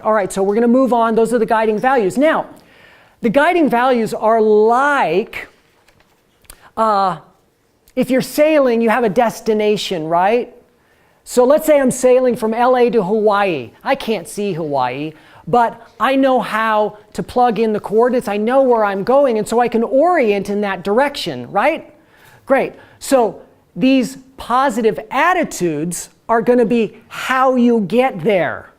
All right, so we're going to move on. Those are the guiding values. Now, the guiding values are like, if you're sailing, you have a destination, right? So let's say I'm sailing from LA to Hawaii. I can't see Hawaii, but I know how to plug in the coordinates. I know where I'm going, and so I can orient in that direction, right? Great. So these positive attitudes are going to be how you get there.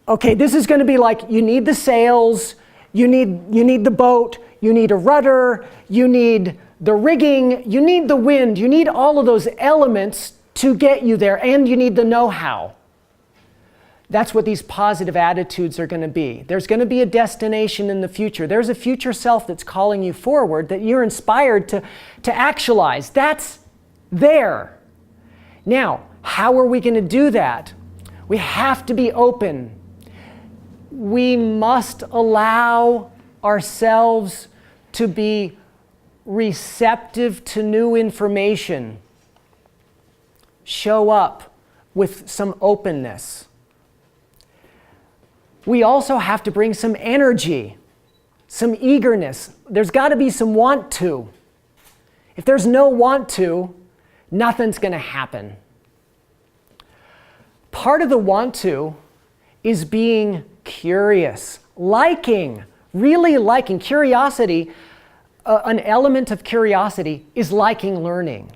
Okay, this is going to be like you need the sails, you need the boat, you need a rudder, you need the rigging, you need the wind, you need all of those elements to get you there, and you need the know-how. That's what these positive attitudes are going to be. There's going to be a destination in the future. There's a future self that's calling you forward that you're inspired to actualize. That's there. Now, how are we going to do that? We have to be open. We must allow ourselves to be receptive to new information. Show up with some openness. We also have to bring some energy, some eagerness. There's got to be some want to. If there's no want to, nothing's going to happen. Part of the want to is being curious, really liking. Curiosity, an element of curiosity is liking learning.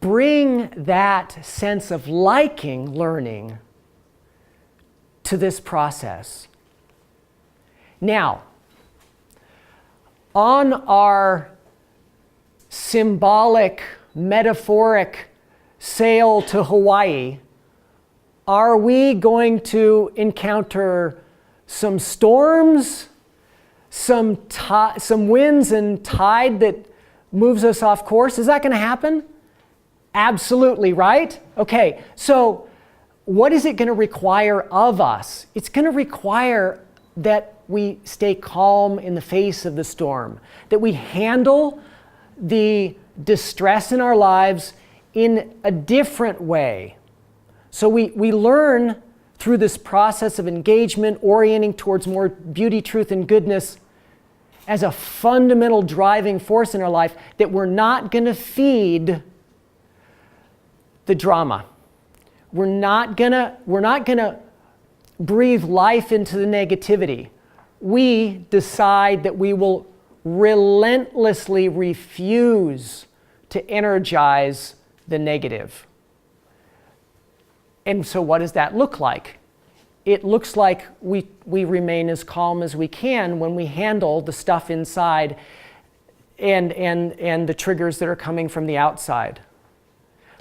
Bring that sense of liking learning to this process. Now, on our symbolic, metaphoric sail to Hawaii, are we going to encounter some storms, some winds and tide that moves us off course? Is that going to happen? Absolutely, right? Okay, so what is it going to require of us? It's going to require that we stay calm in the face of the storm, that we handle the distress in our lives in a different way. So we learn through this process of engagement, orienting towards more beauty, truth, and goodness as a fundamental driving force in our life, that we're not going to feed the drama. We're not gonna breathe life into the negativity. We decide that we will relentlessly refuse to energize the negative. And so what does that look like? It looks like we remain as calm as we can when we handle the stuff inside and the triggers that are coming from the outside.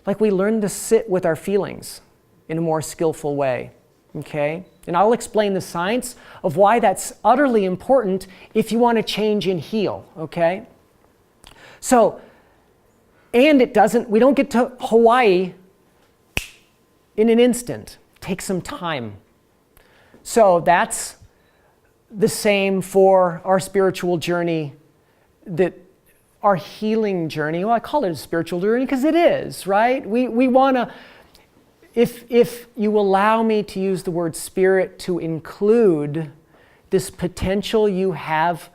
Like we learn to sit with our feelings in a more skillful way, okay? And I'll explain the science of why that's utterly important if you want to change and heal, okay? So, and we don't get to Hawaii in an instant. It takes some time. So that's the same for our spiritual journey, our healing journey. Well, I call it a spiritual journey because it is, right? We want to, if you allow me to use the word spirit to include this potential you have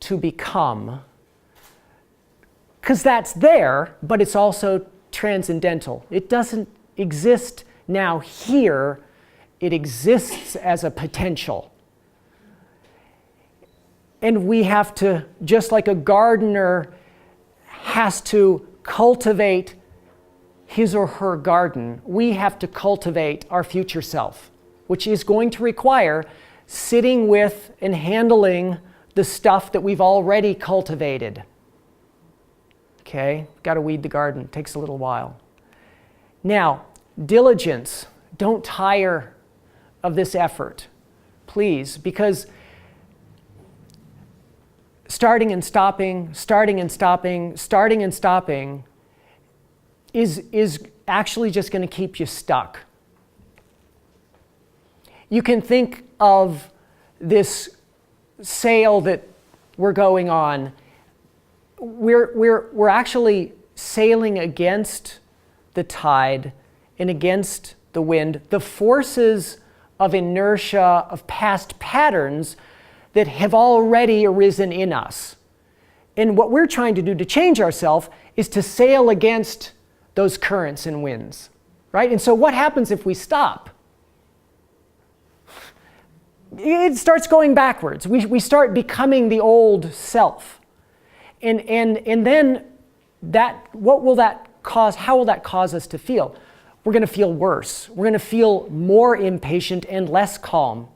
to become, because that's there, but it's also transcendental. It doesn't exist now here, it exists as a potential. And we have to, just like a gardener has to cultivate his or her garden, we have to cultivate our future self, which is going to require sitting with and handling the stuff that we've already cultivated. Okay, got to weed the garden, it takes a little while. Now, diligence, don't tire of this effort, please, because starting and stopping is actually just going to keep you stuck. You can think of this sail that we're going on. We're actually sailing against the tide and against the wind, the forces of inertia of past patterns that have already arisen in us. And what we're trying to do to change ourselves is to sail against those currents and winds, right? And so what happens if we stop? It starts going backwards. We start becoming the old self. And then what will that cause? How will that cause us to feel? We're going to feel worse. We're going to feel more impatient and less calm.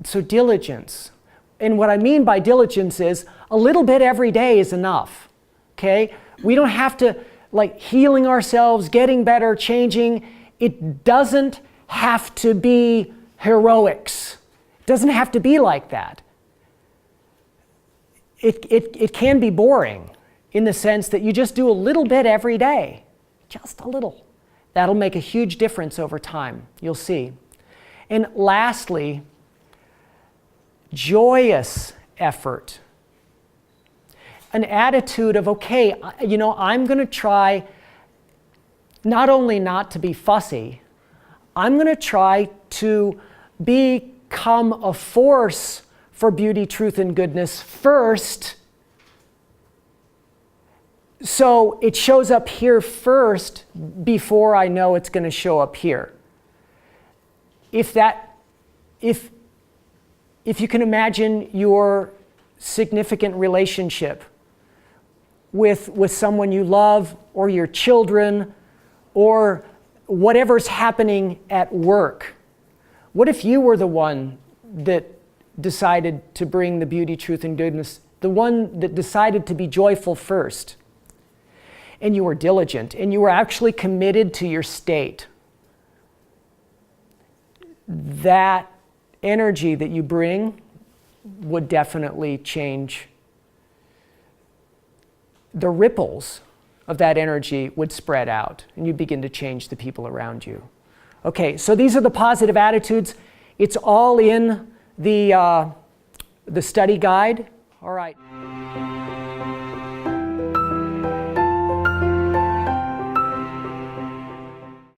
So diligence. And what I mean by diligence is a little bit every day is enough. Okay? We don't have to like healing ourselves, getting better, changing. It doesn't have to be heroics. It doesn't have to be like that. It can be boring in the sense that you just do a little bit every day. Just a little. That'll make a huge difference over time. You'll see. And lastly, joyous effort. An attitude of, okay, I'm going to try not only not to be fussy, I'm going to try to become a force for beauty, truth, and goodness first. So it shows up here first before I know it's going to show up here. If you can imagine your significant relationship with someone you love, or your children, or whatever's happening at work, what if you were the one that decided to bring the beauty, truth, and goodness, the one that decided to be joyful first? And you were diligent, and you were actually committed to your state. That energy that you bring would definitely change. The ripples of that energy would spread out, and you begin to change the people around you. Okay, so these are the positive attitudes. It's all in the study guide. All right.